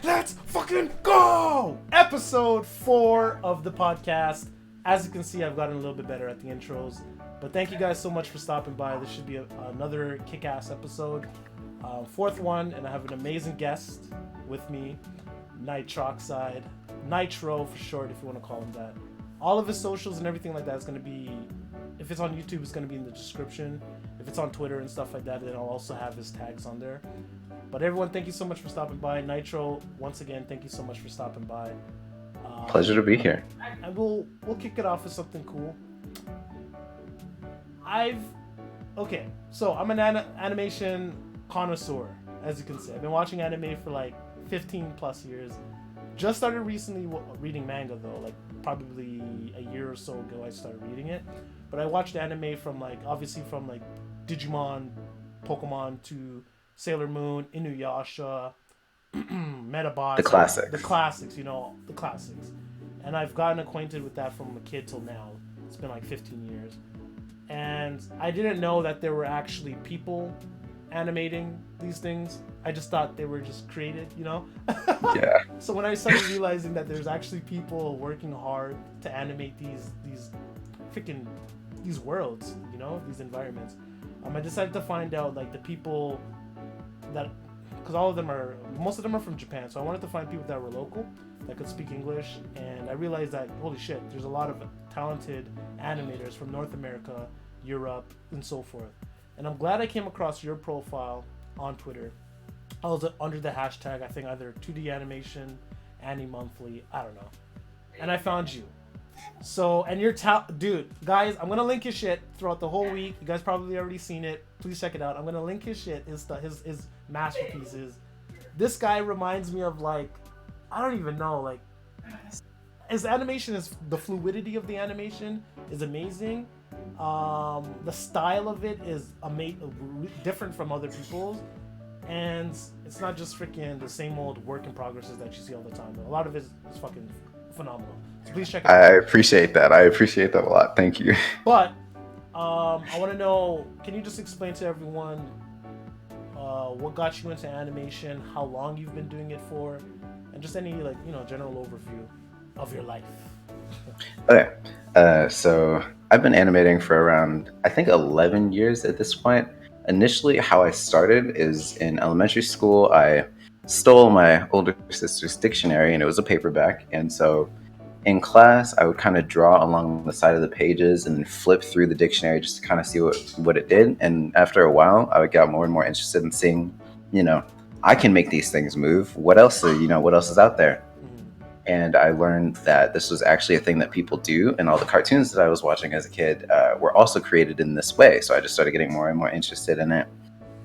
Let's fucking go! Episode 4 of the podcast. As you can see, I've gotten a little bit better at the intros. But thank you guys so much for stopping by. This should be another kick-ass episode. Fourth one, and I have an amazing guest with me, Nitroxide. Nitro for short, if you want to call him that. All of his socials and everything like that is going to be, if it's on YouTube, it's going to be in the description. If it's on Twitter and stuff like that, then I'll also have his tags on there. But everyone, thank you so much for stopping by. Nitro, once again, thank you so much for stopping by. Pleasure to be here. And we'll kick it off with something cool. Okay, so I'm an animation connoisseur, as you can see. I've been watching anime for like 15 plus years. Just started recently reading manga though, like probably a year or so ago I started reading it. But I watched anime from obviously from Digimon, Pokemon to Sailor Moon, Inuyasha, Medabots. The classics. The classics, the classics. And I've gotten acquainted with that from a kid till now. It's been like 15 years. And I didn't know that there were actually people animating these things. I just thought they were just created, Yeah. So when I started realizing that there's actually people working hard to animate these worlds, these environments, I decided to find out the people that, because most of them are from Japan, so I wanted to find people that were local that could speak English, and I realized that holy shit, there's a lot of talented animators from North America, Europe, and so forth. And I'm glad I came across your profile on Twitter. I was under the hashtag, I think either 2D animation, AniMonthly, I don't know. And I found you. So, and you're dude, guys, I'm gonna link his shit throughout the whole week. You guys probably already seen it. Please check it out. I'm gonna link his shit, his masterpieces. This guy reminds me of I don't even know, his animation is, the fluidity of the animation is amazing. The style of it is different from other people's, and it's not just freaking the same old work in progresses that you see all the time. A lot of it is fucking phenomenal. So please check it out. I appreciate that. a lot. Thank you. But I want to know, can you just explain to everyone what got you into animation, how long you've been doing it for, and just any general overview of your life? Okay. So I've been animating for around, I think, 11 years at this point. Initially, how I started is in elementary school. I stole my older sister's dictionary, and it was a paperback. And so in class, I would kind of draw along the side of the pages and then flip through the dictionary just to kind of see what it did. And after a while, I got more and more interested in seeing, I can make these things move. What else is out there? And I learned that this was actually a thing that people do, and all the cartoons that I was watching as a kid were also created in this way. So I just started getting more and more interested in it.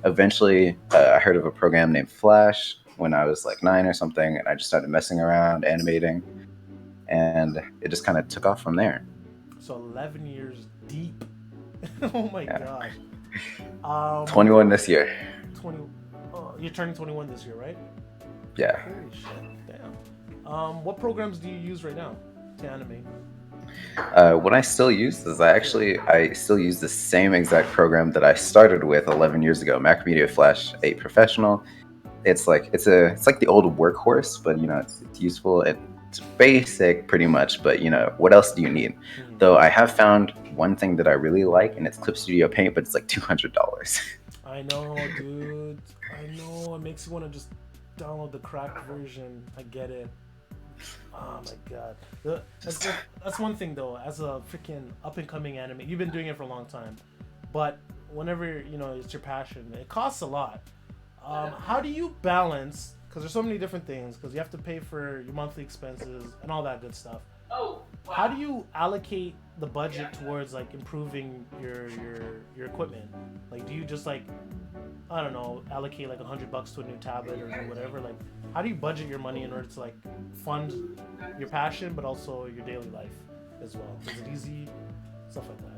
Eventually, I heard of a program named Flash when I was like 9 or something, and I just started messing around, animating, and it just kind of took off from there. So 11 years deep. Oh my gosh. 21 this year. You're turning 21 this year, right? Yeah. Holy shit, damn. What programs do you use right now to animate? What I still use is I still use the same exact program that I started with 11 years ago, Macromedia Flash 8 Professional. It's like the old workhorse, but it's useful. It's basic pretty much, but what else do you need? Mm-hmm. Though I have found one thing that I really like, and it's Clip Studio Paint, but it's like $200. I know, dude. I know. It makes you want to just download the cracked version. I get it. Oh my god. That's one thing though. As a freaking up and coming anime, you've been doing it for a long time, but whenever it's your passion, it costs a lot. How do you balance? Because there's so many different things. Because you have to pay for your monthly expenses and all that good stuff. Oh. Wow. How do you allocate the budget towards improving your equipment? Do you just I don't know, allocate $100 to a new tablet or whatever? How do you budget your money in order to fund your passion but also your daily life as well? Is it easy? Stuff like that.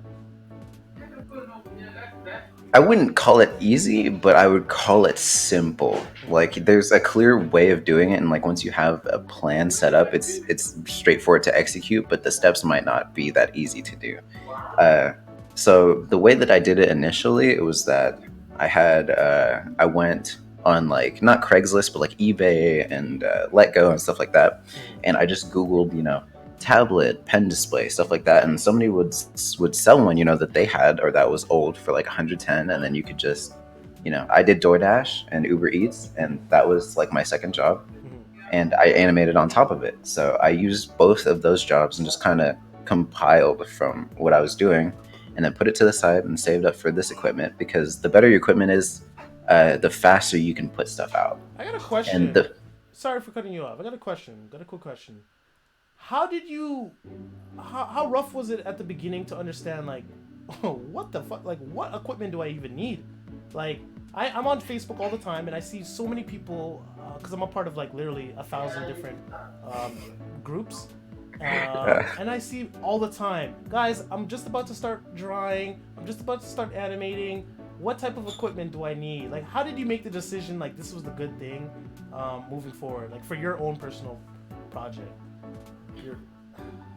I wouldn't call it easy, but I would call it simple. There's a clear way of doing it, and once you have a plan set up, it's straightforward to execute, but the steps might not be that easy to do. So the way that I did it initially, it was that I went on like not Craigslist, but like eBay and Letgo and stuff like that. Mhm. And I just Googled, tablet, pen display, stuff like that, and somebody would sell one, that they had or that was old for like 110, and then you could just, I did DoorDash and Uber Eats, and that was like my second job, Mhm. and I animated on top of it. So I used both of those jobs and just kind of compiled from what I was doing, and then put it to the side and saved up for this equipment because the better your equipment is, the faster you can put stuff out. I got a And question. Sorry for cutting you off. I got a question. Got a quick question. How did you? How rough was it at the beginning to understand like, oh, what the fuck? Like, what equipment do I even need? Like, I'm on Facebook all the time, and I see so many people because I'm a part of like literally 1,000 different um, groups, and I see all the time, guys. I'm just about to start drawing. I'm just about to start animating. What type of equipment do I need? Like, how did you make the decision? Like, this was the good thing moving forward, like for your own personal project. Your,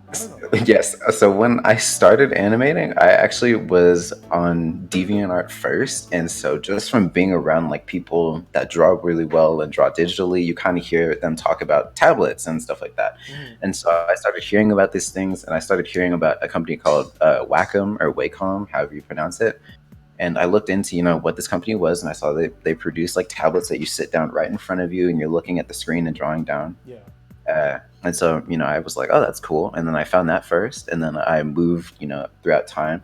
I don't know. Yes. So when I started animating, I actually was on DeviantArt first. And so just from being around like people that draw really well and draw digitally, you kind of hear them talk about tablets and stuff like that. Mhm. And so I started hearing about these things, and I started hearing about a company called Wacom or Wacom, however you pronounce it. And I looked into, what this company was, and I saw they produce like tablets that you sit down right in front of you and you're looking at the screen and drawing down. Yeah. And so, I was like, oh, that's cool. And then I found that first. And then I moved, throughout time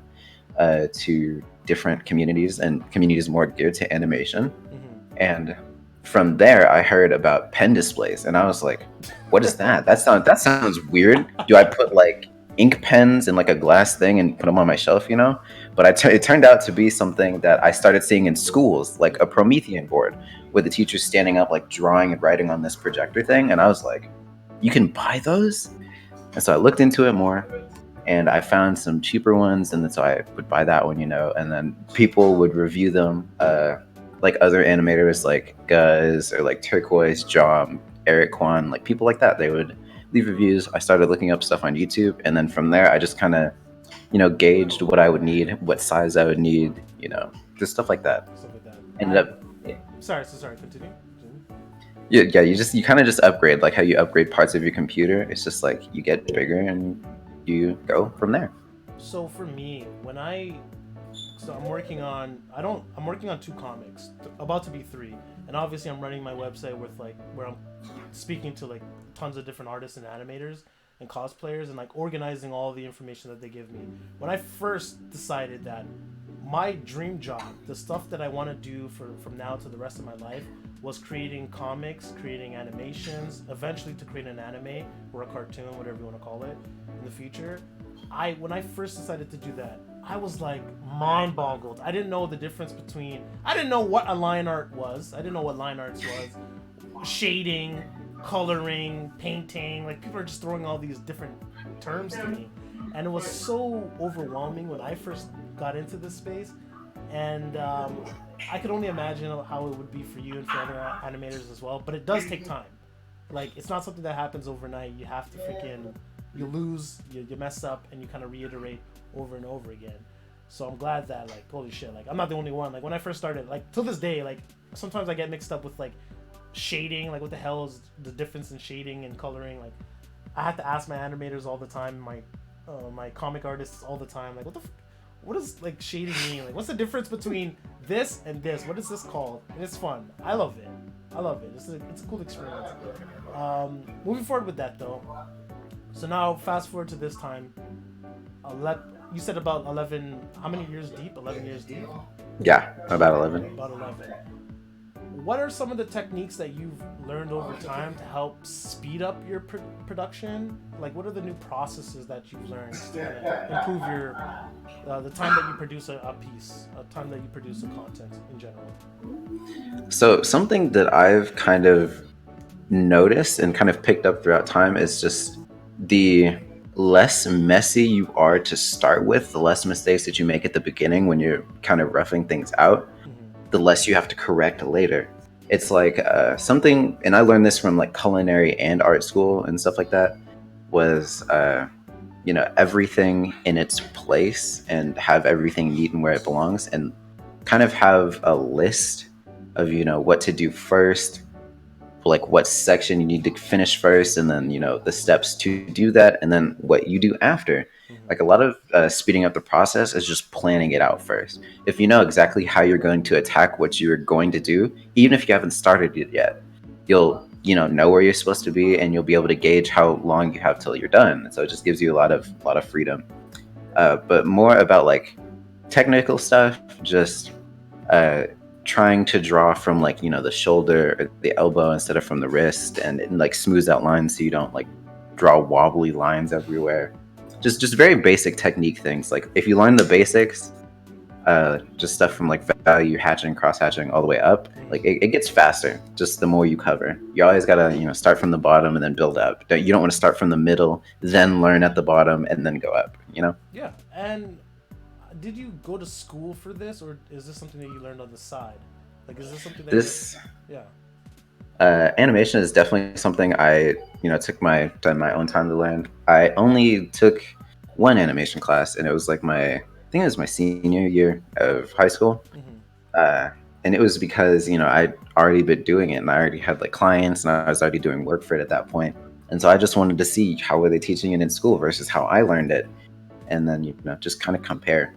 to different communities and communities more geared to animation. Mhm. And from there, I heard about pen displays. And I was like, what is that? That sounds weird. Do I put like ink pens in like a glass thing and put them on my shelf, But it turned out to be something that I started seeing in schools, like a Promethean board, where the teacher's standing up, like drawing and writing on this projector thing. And I was like, you can buy those? And so I looked into it more, and I found some cheaper ones, and then so I would buy that one, and then people would review them, like other animators like Guz or like Turquoise, Jom, Eric Kwan, like people like that. They would leave reviews. I started looking up stuff on YouTube, and then from there, I just kind of, gauged what I would need, what size I would need, just stuff like that. Stuff like that. Ended up, Sorry. Continue. yeah, you kind of just upgrade, like how you upgrade parts of your computer. It's just like you get bigger and you go from there. So for me, I'm working on I'm working on two comics, about to be three, and obviously I'm running my website with like where I'm speaking to like tons of different artists and animators and cosplayers and like organizing all the information that they give me. When I first decided that my dream job, the stuff that I want to do from now to the rest of my life, was creating comics, creating animations, eventually to create an anime or a cartoon, whatever you want to call it, in the future. When I first decided to do that, I was like mind boggled. I didn't know the difference between. I didn't know what a line art was. I didn't know what line arts was. Shading, coloring, painting. Like people are just throwing all these different terms to me, and it was so overwhelming when I first got into this space. And I could only imagine how it would be for you and for other animators as well. But it does take time. Like it's not something that happens overnight. You have to freaking you lose, you mess up, and you kind of reiterate over and over again. So I'm glad that like holy shit, like I'm not the only one. Like when I first started, like till this day, like sometimes I get mixed up with like shading. Like what the hell is the difference in shading and coloring? Like I have to ask my animators all the time, my comic artists all the time. Like what does like shading mean? Like what's the difference between this and this? What is this called? And it's fun. I love it. It's a cool experience. Moving forward with that though. So now fast forward to this time. You said about 11. How many years deep? 11 years deep. Yeah, about 11. About 11. What are some of the techniques that you've learned over time to help speed up your production? Like, what are the new processes that you've learned to improve your the time that you produce a piece, the time that you produce a content in general? So something that I've kind of noticed and kind of picked up throughout time is just the less messy you are to start with, the less mistakes that you make at the beginning when you're kind of roughing things out, Mm-hmm. the less you have to correct later. It's like something, and I learned this from like culinary and art school and stuff like that, was everything in its place and have everything neat and where it belongs, and kind of have a list of what to do first, like what section you need to finish first, and then the steps to do that, and then what you do after. Mm-hmm. Like a lot of speeding up the process is just planning it out first. If you know exactly how you're going to attack what you're going to do, even if you haven't started it yet, you'll know where you're supposed to be, and you'll be able to gauge how long you have till you're done. So it just gives you a lot of freedom. But more about like technical stuff, just uh, trying to draw from like the shoulder or the elbow instead of from the wrist, and it, like smooths out lines so you don't like draw wobbly lines everywhere. Just very basic technique things. Like if you learn the basics, just stuff from like value hatching, cross hatching, all the way up, like it gets faster. Just the more you cover, you always gotta start from the bottom and then build up. You don't want to start from the middle, then learn at the bottom, and then go up. Yeah. And did you go to school for this, or is this something that you learned on the side? Like, is this something that This yeah. animation is definitely something I took my own time to learn. I only took one animation class, and it was like I think it was my senior year of high school. Mm-hmm. uh, and it was because I'd already been doing it, and I already had like clients, and I was already doing work for it at that point. And so I just wanted to see how were they teaching it in school versus how I learned it, and then just kind of compare.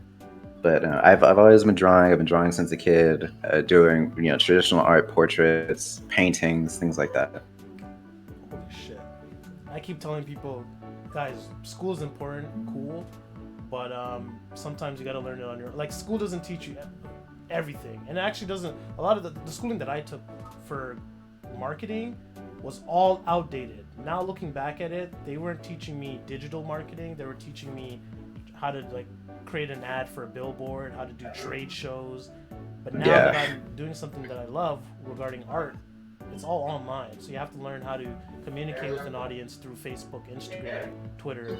But I've always been drawing. I've been drawing since a kid, doing traditional art, portraits, paintings, things like that. Holy shit. I keep telling people, guys, school is important, cool, but sometimes you gotta learn it on your own. Like, school doesn't teach you everything, and it actually doesn't. A lot of the schooling that I took for marketing was all outdated. Now looking back at it, they weren't teaching me digital marketing. They were teaching me how to like create an ad for a billboard, how to do trade shows. But now that I'm doing something that I love regarding art, it's all online. So you have to learn how to communicate with an audience through Facebook, Instagram, Twitter,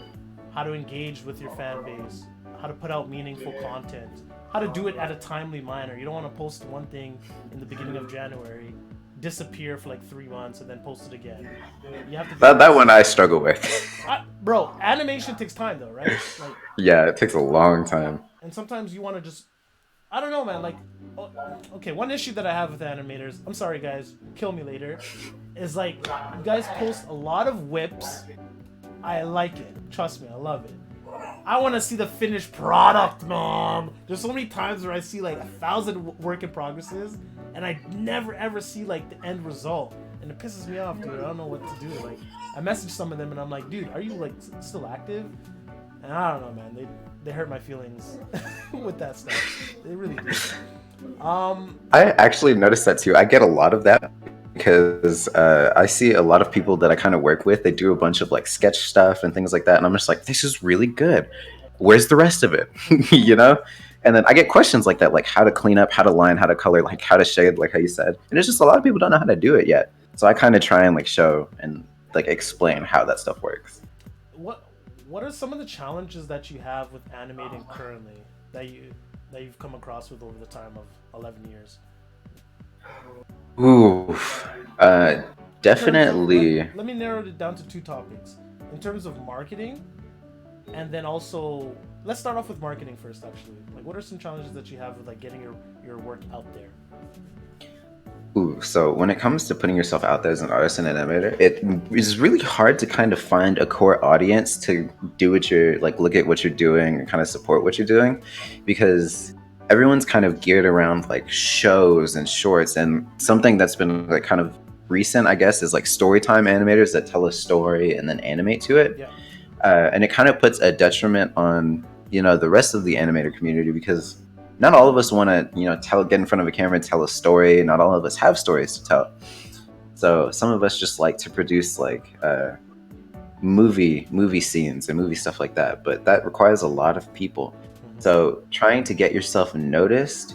how to engage with your fan base, how to put out meaningful content, how to do it at a timely manner. You don't want to post one thing in the beginning of January, disappear for like 3 months, and then post it again. You have to that one I struggle with. Bro, animation takes time though, right? Like, Yeah, it takes a long time. and sometimes you want to just, I don't know, man. Like, okay, one issue that I have with animators, I'm sorry guys, kill me later, is like you guys post a lot of whips. I like it, trust me, I love it. I want to see the finished product, man. There's so many times where I see like 1,000 work in progresses, and I never ever see like the end result, and it pisses me off, dude. I don't know what to do. Like, I message some of them, and I'm like, dude, are you like still active? And I don't know, man. They hurt my feelings with that stuff. They really do. I actually noticed that too. I get a lot of that because I see a lot of people that I kind of work with. They do a bunch of like sketch stuff and things like that, and I'm just like, this is really good. Where's the rest of it? And then I get questions like that, like how to clean up, how to line, how to color, like how to shade, like how you said. And it's just a lot of people don't know how to do it yet. So I kind of try and like show and like explain how that stuff works. What are some of the challenges that you have with animating currently that you've come across with over the time of 11 years? Ooh, definitely. Let me narrow it down to 2 topics. In terms of marketing, and then also, let's start off with marketing first, actually. Like, what are some challenges that you have with like getting your work out there? Ooh, so when it comes to putting yourself out there as an artist and an animator, it is really hard to kind of find a core audience to do what you're like, look at what you're doing and kind of support what you're doing, because everyone's kind of geared around like shows and shorts, and something that's been like kind of recent, I guess, is like storytime animators that tell a story and then animate to it. Yeah. And it kind of puts a detriment on the rest of the animator community, because not all of us want to get in front of a camera and tell a story. Not all of us have stories to tell. So some of us just like to produce like movie scenes and movie stuff like that, but that requires a lot of people. So trying to get yourself noticed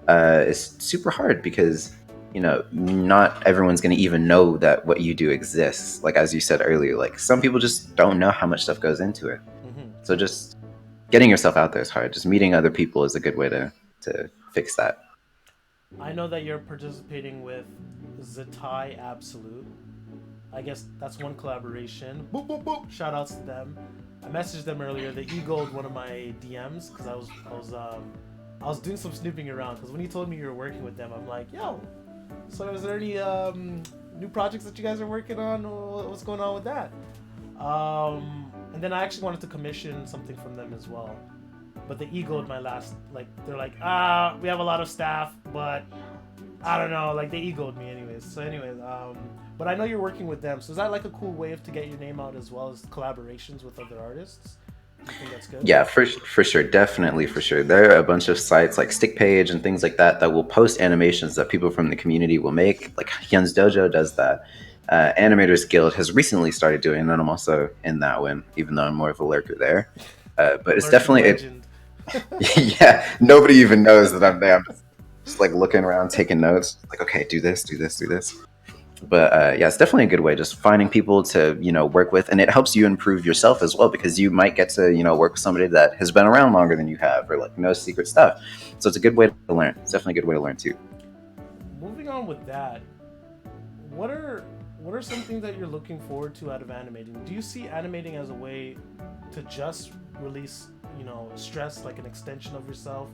is super hard, because not everyone's going to even know that what you do exists. Like, as you said earlier, like some people just don't know how much stuff goes into it. So just getting yourself out there is hard. Just meeting other people is a good way to fix that. I know that you're participating with Zatai Absolute. I guess that's one collaboration. Boop, boop, boop. Shout outs to them. I messaged them earlier. They eagled one of my DMs because I was I was doing some snooping around because when you told me you were working with them, I'm like, yo. So is there any new projects that you guys are working on? What's going on with that? And then I actually wanted to commission something from them as well, but they egoed my last. Like they're like, we have a lot of staff, but I don't know. Like they egoed me, anyways. So anyways, but I know you're working with them. So is that like a cool way to get your name out as well as collaborations with other artists? Do you think that's good? Yeah, for sure, definitely for sure. There are a bunch of sites like Stickpage and things like that that will post animations that people from the community will make. Like Hyun's Dojo does that. Animators Guild has recently started doing it, and I'm also in that one, even though I'm more of a lurker there. But it's Lurking definitely legend. yeah. Nobody even knows that I'm there. I'm just like looking around, taking notes. Like, okay, do this, do this, do this. But yeah, it's definitely a good way. Just finding people to work with, and it helps you improve yourself as well because you might get to work with somebody that has been around longer than you have, or like knows secret stuff. So it's a good way to learn. It's definitely a good way to learn too. Moving on with that, what are some things that you're looking forward to out of animating? Do you see animating as a way to just release, stress, like an extension of yourself?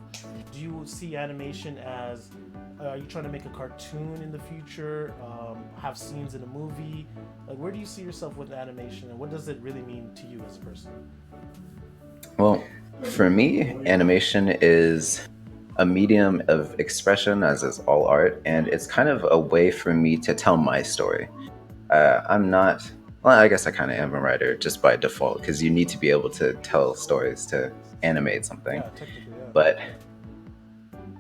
Do you see animation as, are you trying to make a cartoon in the future? Have scenes in a movie? Like, where do you see yourself with animation, and what does it really mean to you as a person? Well, for me, animation is a medium of expression, as is all art, and it's kind of a way for me to tell my story. I'm not, well, I guess I kind of am a writer just by default because you need to be able to tell stories to animate something. Yeah, technically, yeah. But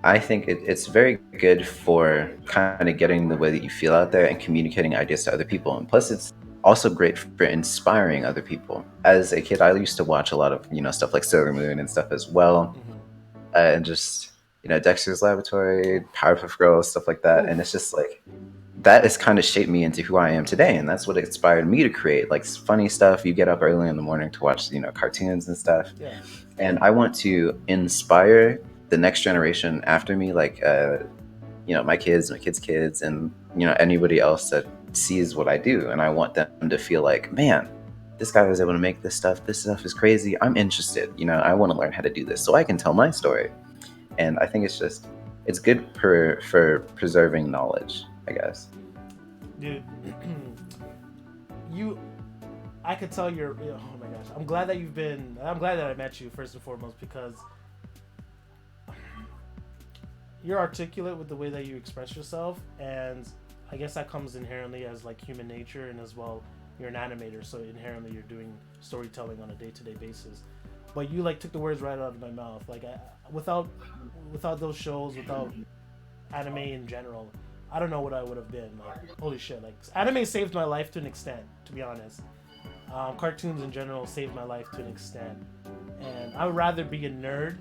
I think it's very good for kind of getting the way that you feel out there and communicating ideas to other people. And plus, it's also great for inspiring other people. As a kid, I used to watch a lot of stuff like Sailor Moon and stuff as well, and just Dexter's Laboratory, Powerpuff Girls, stuff like that. And it's just like that has kind of shaped me into who I am today, and that's what inspired me to create like funny stuff. You get up early in the morning to watch cartoons and stuff, Yeah. and I want to inspire the next generation after me, like my kids, my kids' kids, and anybody else that sees what I do, and I want them to feel like, man, this guy was able to make this stuff. This stuff is crazy. I'm interested. I want to learn how to do this so I can tell my story. And I think it's good for preserving knowledge, I guess. Dude, I could tell you're, oh my gosh, I'm glad that I met you first and foremost, because you're articulate with the way that you express yourself, and I guess that comes inherently as like human nature, and as well, you're an animator, so inherently you're doing storytelling on a day-to-day basis. But you like took the words right out of my mouth. Like without those shows, without anime in general, I don't know what I would have been. Like, holy shit! Like, anime saved my life to an extent, to be honest. Cartoons in general saved my life to an extent, and I would rather be a nerd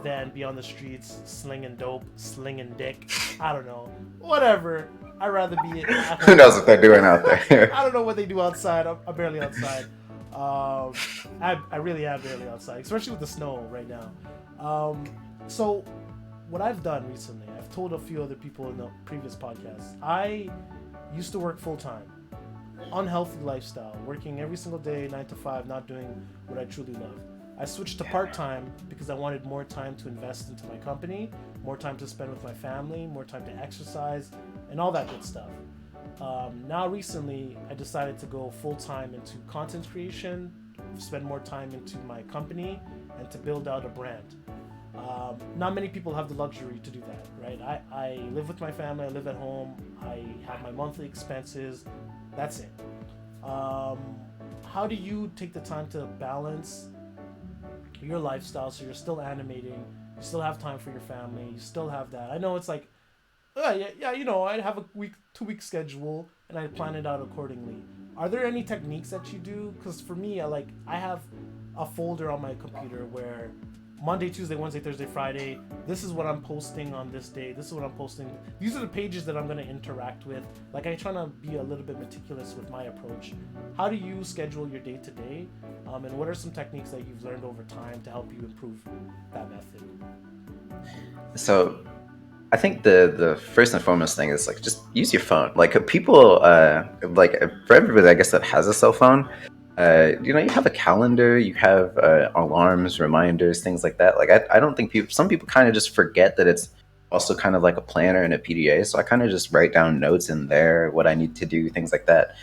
than be on the streets slinging dope, slinging dick. I don't know, whatever. I'd rather be. Who knows what they're doing out there? I don't know what they do outside. I'm barely outside. I really am barely outside, especially with the snow right now. So what I've done recently, I've told a few other people in the previous podcasts, I used to work full-time, unhealthy lifestyle, working every single day, 9 to 5, not doing what I truly love. I switched to part-time because I wanted more time to invest into my company, more time to spend with my family, more time to exercise, and all that good stuff. Now recently, I decided to go full-time into content creation, spend more time into my company, and to build out a brand. Not many people have the luxury to do that, right? I live with my family, I live at home, I have my monthly expenses, that's it. How do you take the time to balance your lifestyle so you're still animating, you still have time for your family, you still have that? I know it's like, yeah, I have a 2-week schedule and I plan it out accordingly. Are there any techniques that you do? Because for me, I have a folder on my computer where Monday, Tuesday, Wednesday, Thursday, Friday, this is what I'm posting on this day, this is what I'm posting. These are the pages that I'm going to interact with. Like, I try to be a little bit meticulous with my approach. How do you schedule your day-to-day? And what are some techniques that you've learned over time to help you improve that method? So I think the first and foremost thing is like just use your phone. Like people, like for everybody, I guess that has a cell phone, You have a calendar, you have alarms, reminders, things like that. Like I don't think some people kind of just forget that it's also kind of like a planner and a PDA. So I kind of just write down notes in there, what I need to do, things like that.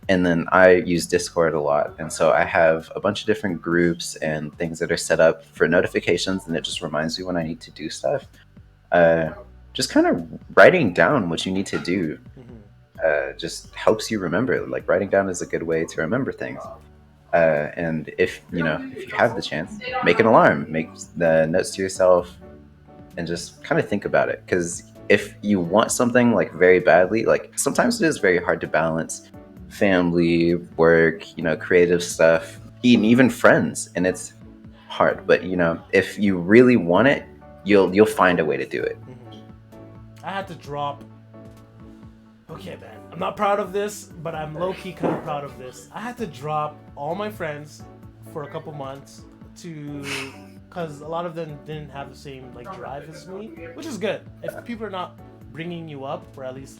And then I use Discord a lot. And so I have a bunch of different groups and things that are set up for notifications, and it just reminds me when I need to do stuff. Uh, just kind of writing down what you need to do just helps you remember. Like writing down is a good way to remember things. And if you have the chance, make an alarm, make the notes to yourself, and just kind of think about it. Because if you want something like very badly, like sometimes it is very hard to balance family, work, creative stuff, and even friends, and it's hard. But if you really want it, you'll find a way to do it. I had to drop. Okay, man. I'm not proud of this, but I'm low-key kind of proud of this. I had to drop all my friends for a couple months because a lot of them didn't have the same drive as me, which is good. If people are not bringing you up, or at least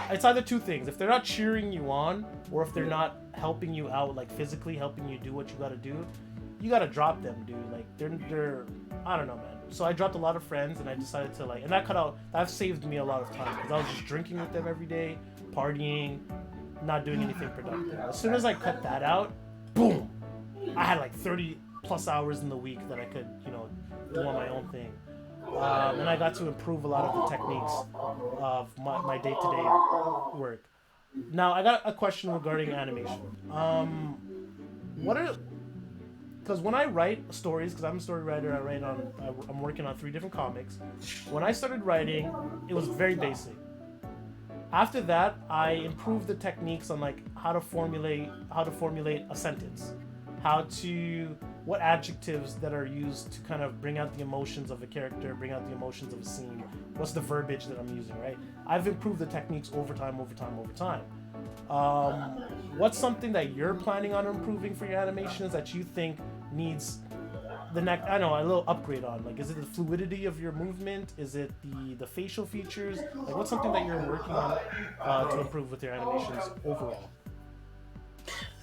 it's either two things. If they're not cheering you on, or if they're not helping you out, physically helping you do what you gotta do, you gotta drop them, dude. They're I don't know, man. So I dropped a lot of friends, and I decided to and that saved me a lot of time because I was just drinking with them every day, partying, not doing anything productive. As soon as I cut that out, boom, I had 30 plus hours in the week that I could, do on my own thing. And I got to improve a lot of the techniques of my day-to-day work. Now, I got a question regarding animation. Because when I write stories, because I'm a story writer, I'm working on 3 different comics. When I started writing, it was very basic. After that, I improved the techniques on how to formulate a sentence, what adjectives that are used to kind of bring out the emotions of a character, bring out the emotions of a scene, what's the verbiage that I'm using, right? I've improved the techniques over time. What's something that you're planning on improving for your animations that you think needs a little upgrade on? Is it the fluidity of your movement? Is it the facial features? What's something that you're working on to improve with your animations overall?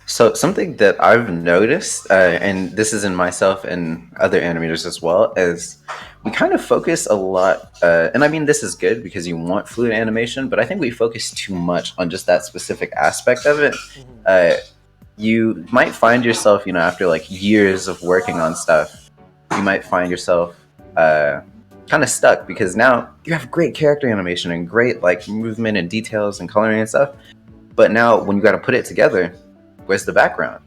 So something that I've noticed, and this is in myself and other animators as well, is we kind of focus a lot, and I mean this is good because you want fluid animation, but I think we focus too much on just that specific aspect of it. You might find yourself, after years of working on stuff, you might find yourself kind of stuck because now you have great character animation and great movement and details and coloring and stuff, but now when you got to put it together, where's the background?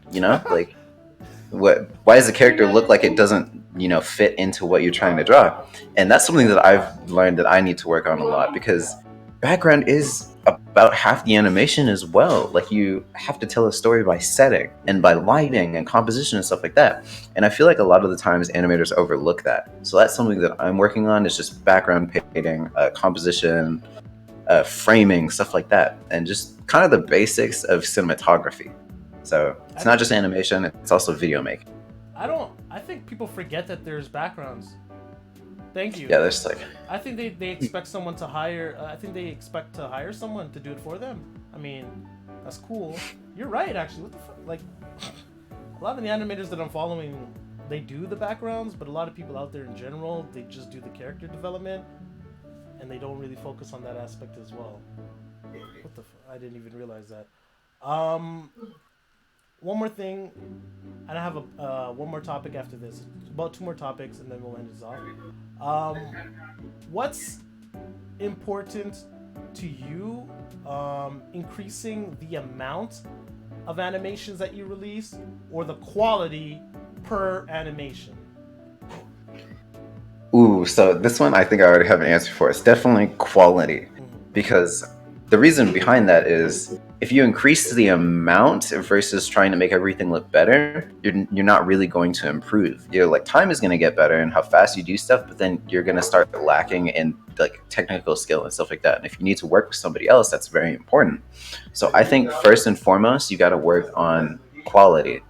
Why does the character look like it doesn't, fit into what you're trying to draw? And that's something that I've learned that I need to work on a lot, because background is about half the animation as well. You have to tell a story by setting and by lighting and composition and stuff like that. And I feel like a lot of the times animators overlook that. So that's something that I'm working on, is just background painting, composition, framing, stuff like that. And just kind of the basics of cinematography. So it's not just animation, it's also video making. I think people forget that there's backgrounds. Thank you. Yeah, there's I think they expect someone to hire, someone to do it for them. I mean, that's cool. You're right, actually. What the fuck? A lot of the animators that I'm following, they do the backgrounds, but a lot of people out there in general, they just do the character development, and they don't really focus on that aspect as well. What the fuck? I didn't even realize that. One more thing, and I have one more topic after this. About 2 more topics, and then we'll end this off. What's important to you, increasing the amount of animations that you release, or the quality per animation? Ooh, so this one I think I already have an answer for. It's definitely quality, because the reason behind that is if you increase the amount versus trying to make everything look better, you're not really going to improve. Time is going to get better and how fast you do stuff, but then you're going to start lacking in technical skill and stuff like that. And if you need to work with somebody else, that's very important. So I think first and foremost, you got to work on quality,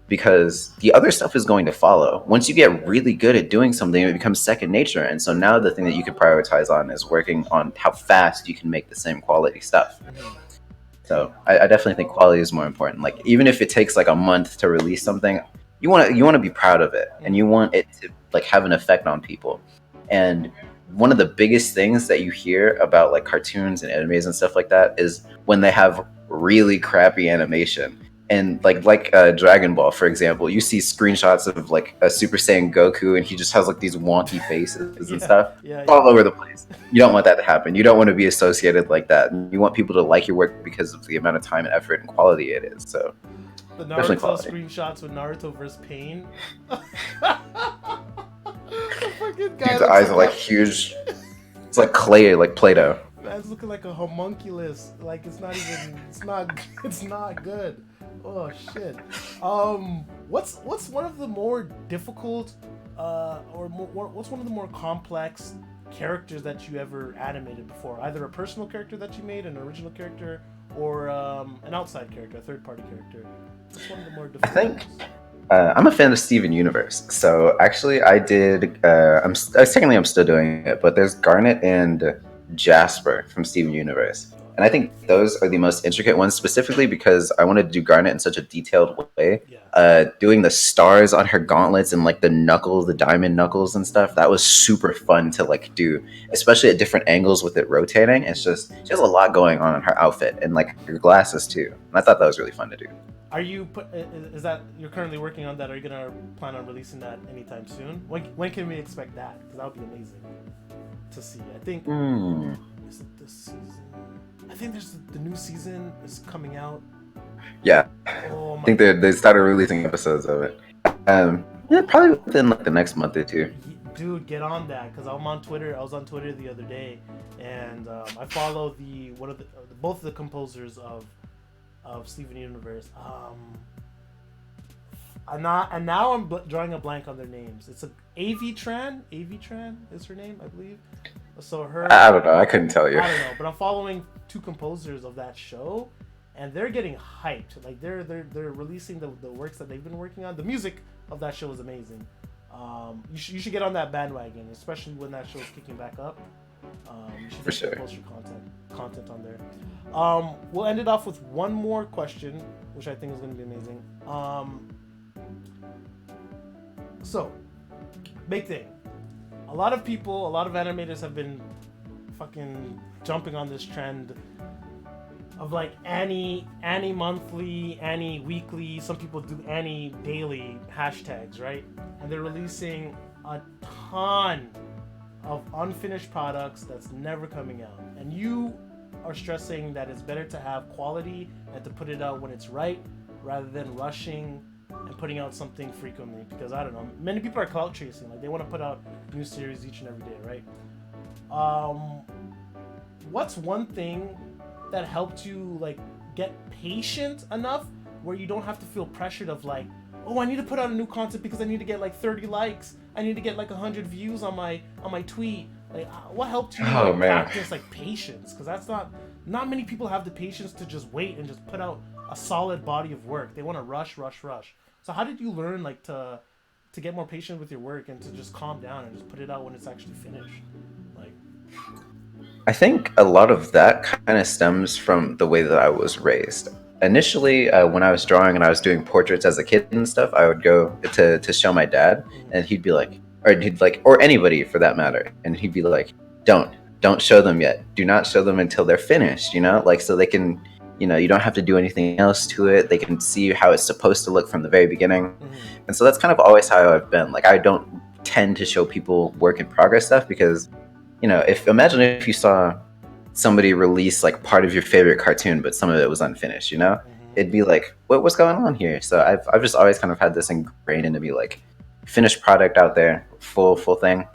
because the other stuff is going to follow. Once you get really good at doing something, it becomes second nature. And so now the thing that you can prioritize on is working on how fast you can make the same quality stuff. So I definitely think quality is more important. Like even if it takes like a month to release something, you want to be proud of it, and you want it to like have an effect on people. And one of the biggest things that you hear about like cartoons and animes and stuff like that is when they have really crappy animation. And like Dragon Ball, for example, you see screenshots of like a Super Saiyan Goku, and he just has like these wonky faces and stuff Yeah, all over the place. You don't want that to happen. You don't want to be associated like that. You want people to like your work because of the amount of time and effort and quality it is. So the definitely Naruto quality. screenshots with Naruto versus Pain. The fucking guy Dude's looks eyes are like huge. It's like clay, like Play-Doh. man's looking like a homunculus. Like it's not even. It's not good. Oh shit. What's one of the more difficult, what's one of the more complex characters that you ever animated before? Either a personal character that you made, an original character, or an outside character, a third-party character. What's one of the more difficult? think- I'm a fan of Steven Universe. So actually, I did. Technically, I'm still doing it, but there's Garnet and Jasper from Steven Universe, and I think those are the most intricate ones, specifically because I wanted to do Garnet in such a detailed way. Yeah. Doing the stars on her gauntlets and like the knuckles, the diamond knuckles and stuff, that was super fun to like do, especially at different angles with it rotating. It's just she has a lot going on in her outfit and like her glasses too, and I thought that was really fun to do. Are you is that you're currently working on that? Are you gonna plan on releasing that anytime soon? When can we expect that? Because that would be amazing to see. I think is it this season? I think there's the new season is coming out. Yeah, Oh my I think they started releasing episodes of it. Yeah, probably within like the next month or two. Dude, get on that because I'm on Twitter. I was on Twitter the other day, and I follow both of the composers of Steven Universe. And now I'm drawing a blank on their names. It's Avi Tran. Avi Tran is her name, I believe. So her. I don't know. I couldn't tell you. I don't know, but I'm following two composers of that show, and they're getting hyped. Like they're releasing the works that they've been working on. The music of that show is amazing. You should get on that bandwagon, especially when that show is kicking back up. You should For sure. post your content on there. We'll end it off with one more question, which I think is going to be amazing. So, big thing. A lot of animators have been fucking jumping on this trend of like Annie monthly, Annie weekly. Some people do Annie daily hashtags, right? And they're releasing a ton of unfinished products that's never coming out. And you are stressing that it's better to have quality and to put it out when it's right rather than rushing and putting out something frequently, because I don't know, many people are clout chasing. Like they want to put out new series each and every day, right? What's one thing that helped you like get patient enough where you don't have to feel pressured of like, oh, I need to put out a new content because I need to get like 30 likes, I need to get like 100 views on my tweet? Like what helped you practice like patience? Because that's not many people have the patience to just wait and just put out a solid body of work. They want to rush. So how did you learn like to get more patient with your work and to just calm down and just put it out when it's actually finished? Like, I think a lot of that kind of stems from the way that I was raised. Initially, when I was drawing and I was doing portraits as a kid and stuff, I would go to show my dad, and he'd be like, or anybody for that matter, and he'd be like, don't show them yet. Do not show them until they're finished, like so they can, you don't have to do anything else to it. They can see how it's supposed to look from the very beginning. And so that's kind of always how I've been. Like I don't tend to show people work in progress stuff because, imagine if you saw somebody release like part of your favorite cartoon, but some of it was unfinished, it'd be like, what's going on here? So I've just always kind of had this ingrained into me, like finished product out there, full thing.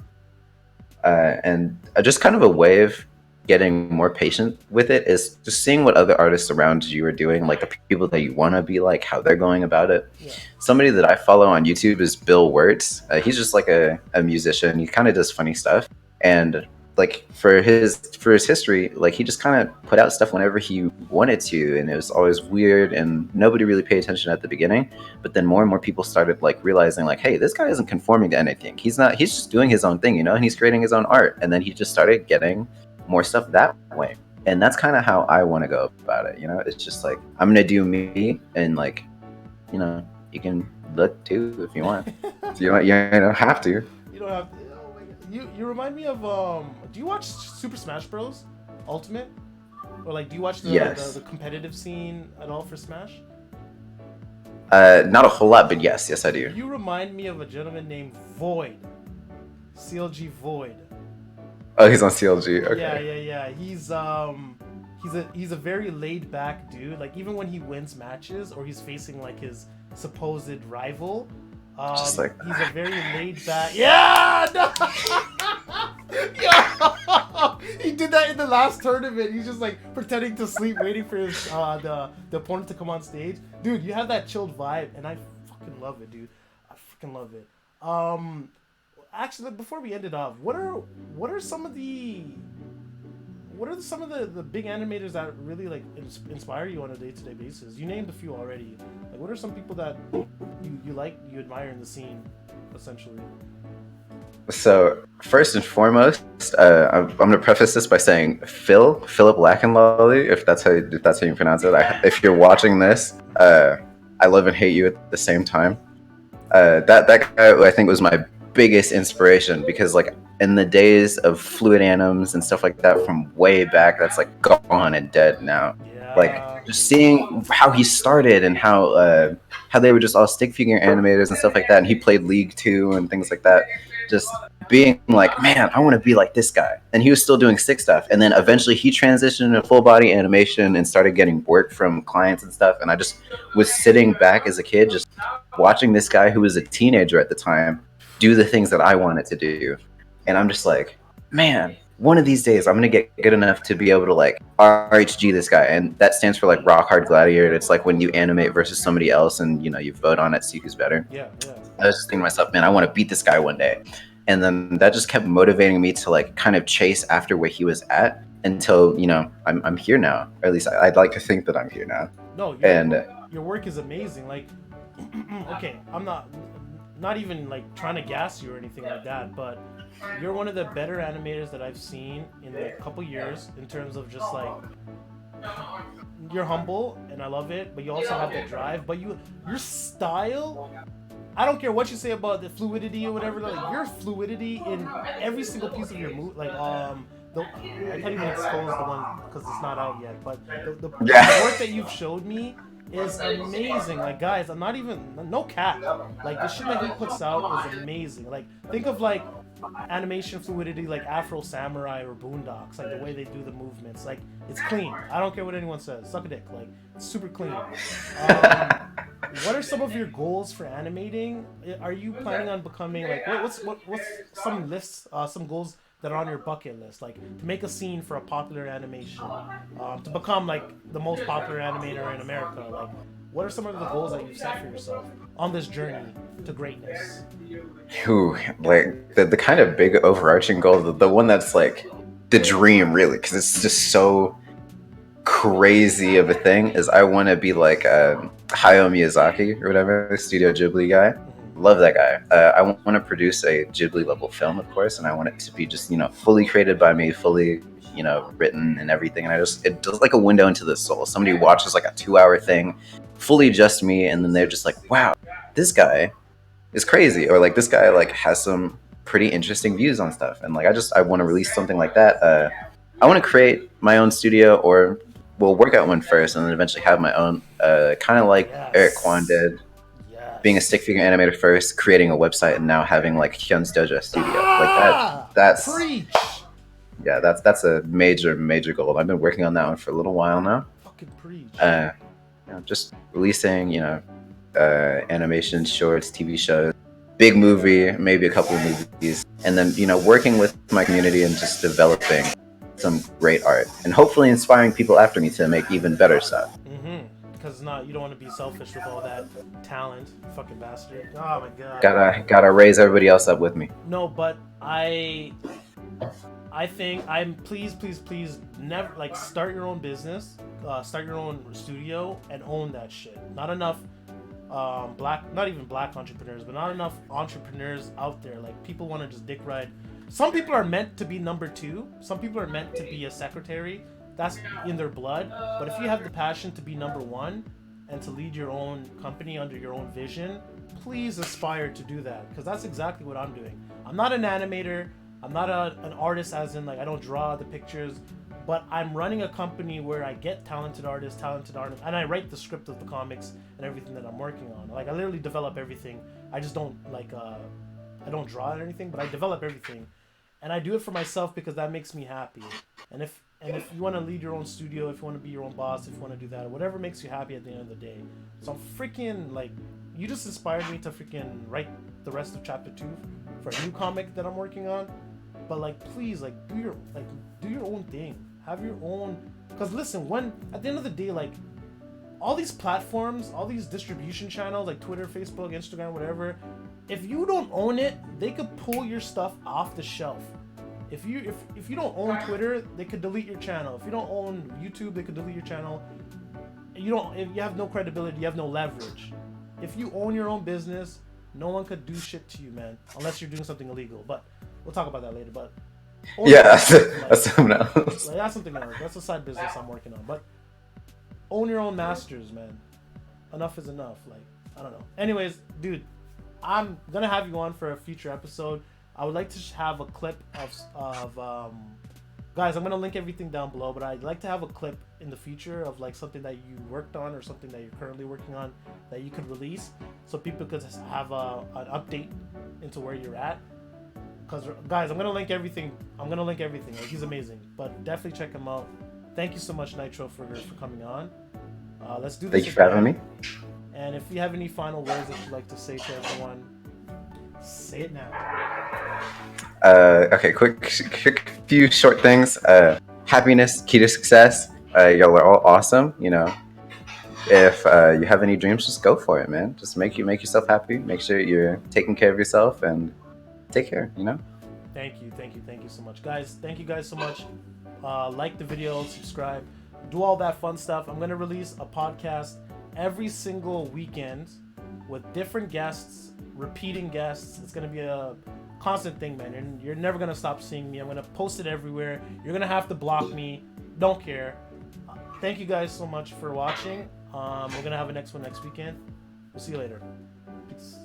And just kind of a way of getting more patient with it is just seeing what other artists around you are doing, like the people that you want to be like, how they're going about it. yeah. Somebody that I follow on YouTube is Bill Wirtz. He's just like a musician. He kind of does funny stuff, and like for his history, like he just kind of put out stuff whenever he wanted to, and it was always weird, and nobody really paid attention at the beginning. But then more and more people started like realizing like, hey, this guy isn't conforming to anything. He's just doing his own thing, and he's creating his own art. And then he just started getting more stuff that way. And that's kind of how I want to go about it. It's just like I'm gonna do me, and like, you can look too if you want. So you don't have to. You don't have. Oh my God. You remind me of Do you watch Super Smash Bros. Ultimate? Or like, do you watch Yes. the competitive scene at all for Smash? Not a whole lot, but yes, I do. You remind me of a gentleman named Void, CLG Void. Oh, he's on CLG. Yeah, Okay. yeah, yeah. He's a very laid back dude. Like even when he wins matches or he's facing like his supposed rival, Just like he's a very laid back. Yeah, no! Yo! He did that in the last tournament. He's just like pretending to sleep, waiting for his the opponent to come on stage. Dude, you have that chilled vibe, and I fucking love it, dude. I fucking love it. Actually, before we end it off, what are some of the big animators that really like inspire you on a day-to-day basis? You named a few already. Like, what are some people that you admire in the scene, essentially? So first and foremost, I'm gonna preface this by saying Philip Lackenlolly, if that's how you pronounce it. If you're watching this, I love and hate you at the same time. That guy I think was my biggest inspiration because like in the days of fluid anims and stuff like that from way back, that's like gone and dead now. Like Yeah. just seeing how he started and how they were just all stick figure animators and stuff like that, and he played League Two and things like that. Just being like, man, I want to be like this guy. And he was still doing stick stuff, and then eventually he transitioned into full body animation and started getting work from clients and stuff. And I just was sitting back as a kid, just watching this guy who was a teenager at the time do the things that I wanted to do. And I'm just like, man, one of these days I'm gonna get good enough to be able to like RHG this guy, and that stands for like Rock Hard Gladiator. It's like when you animate versus somebody else, and you vote on it, see who's better. Yeah, yeah. I was just thinking to myself, man, I want to beat this guy one day, and then that just kept motivating me to like kind of chase after where he was at until I'm here now, or at least I'd like to think that I'm here now. No, And your work is amazing. Like, okay, I'm not even like trying to gas you or anything like that, but you're one of the better animators that I've seen in a couple years in terms of just like you're humble and I love it, but you also have the drive. But your style, I don't care what you say about the fluidity or whatever. Like your fluidity in every single piece of your move, like I can't even expose the one because it's not out yet. But the Yeah. work that you've showed me is amazing. Like guys, I'm not even no cap. Like the shit that he puts out is amazing. Like think of like animation fluidity like Afro Samurai or Boondocks, like the way they do the movements. Like it's clean. I don't care what anyone says. Suck a dick. Like it's super clean. What are some of your goals for animating? Are you planning on becoming like what's some lists, some goals that are on your bucket list, like to make a scene for a popular animation, to become like the most popular animator in America? Like, what are some of the goals that you've set for yourself on this journey to greatness? Who like the kind of big overarching goal, the one that's like the dream really, because it's just so crazy of a thing, is I want to be like Hayao Miyazaki or whatever, Studio Ghibli guy. Mhm. Love that guy. I want to produce a Ghibli level film, of course, and I want it to be just fully created by me, fully written and everything. And it does like a window into the soul. Somebody watches like a 2-hour thing, fully just me, and then they're just like, wow, this guy is crazy, or like this guy like has some pretty interesting views on stuff. And like I want to release something like that. I want to create my own studio, or we'll work out one first and then eventually have my own, kind of like Eric Kwan Yes. did, being a Yes. stick figure animator first, creating a website, and now having like Hyun's Dojo Studio. Like that. Ah! That's Preach. yeah. That's a major goal. I've been working on that one for a little while now. Fucking preach. Just releasing animation shorts, TV shows, big movie, maybe a couple of movies, and then working with my community and just developing some great art, and hopefully inspiring people after me to make even better stuff. Because not you don't want to be selfish with all that talent, you fucking bastard. Oh my god. Gotta raise everybody else up with me. No, but I think please never like start your own business, start your own studio and own that shit. Not enough not even black entrepreneurs, but not enough entrepreneurs out there. Like people want to just dick ride. Some people are meant to be number two. Some people are meant to be a secretary. that's in their blood. But if you have the passion to be number one and to lead your own company under your own vision, please aspire to do that, because that's exactly what I'm doing. I'm not an animator. I'm not an artist, as in like I don't draw the pictures, but I'm running a company where I get talented artists, and I write the script of the comics and everything that I'm working on. Like I literally develop everything. I just don't like I don't draw it or anything, but I develop everything, and I do it for myself because that makes me happy. And if you want to lead your own studio, if you want to be your own boss, if you want to do that, whatever makes you happy at the end of the day. So I'm freaking like, you just inspired me to freaking write the rest of chapter 2 for a new comic that I'm working on. But like, please, like do your own thing. Have your own, because listen, when at the end of the day, like all these platforms, all these distribution channels like Twitter, Facebook, Instagram, whatever, if you don't own it, they could pull your stuff off the shelf. If you don't own Twitter, they could delete your channel. If you don't own YouTube, they could delete your channel. If you have no credibility, you have no leverage. If you own your own business, no one could do shit to you, man, unless you're doing something illegal. But we'll talk about that later. But yeah, that's something else. Like, that's something else. That's a side business I'm working on. But own your own masters, man. Enough is enough. Like, I don't know. Anyways, dude, I'm gonna have you on for a future episode. I would like to have a clip of guys, I'm gonna link everything down below, but I'd like to have a clip in the future of like something that you worked on or something that you're currently working on that you could release, so people could have an update into where you're at. Because guys, I'm gonna link everything. Like, he's amazing, but definitely check him out. Thank you so much, Nitro, for coming on. Let's do this. Thank you for having me. And if you have any final words that you'd like to say to everyone, say it now. Okay, quick few short things. Happiness, key to success. Y'all are all awesome. You know, if you have any dreams, just go for it, man. Just make yourself happy. Make sure you're taking care of yourself and take care. You know. Thank you so much, guys. Thank you guys so much. Like the video, subscribe, do all that fun stuff. I'm gonna release a podcast every single weekend with different guests, repeating guests. It's gonna be a constant thing, man. And you're never gonna stop seeing me. I'm gonna post it everywhere. You're gonna have to block me. Don't care. Thank you guys so much for watching. We're gonna have a next one next weekend. We'll see you later. Peace.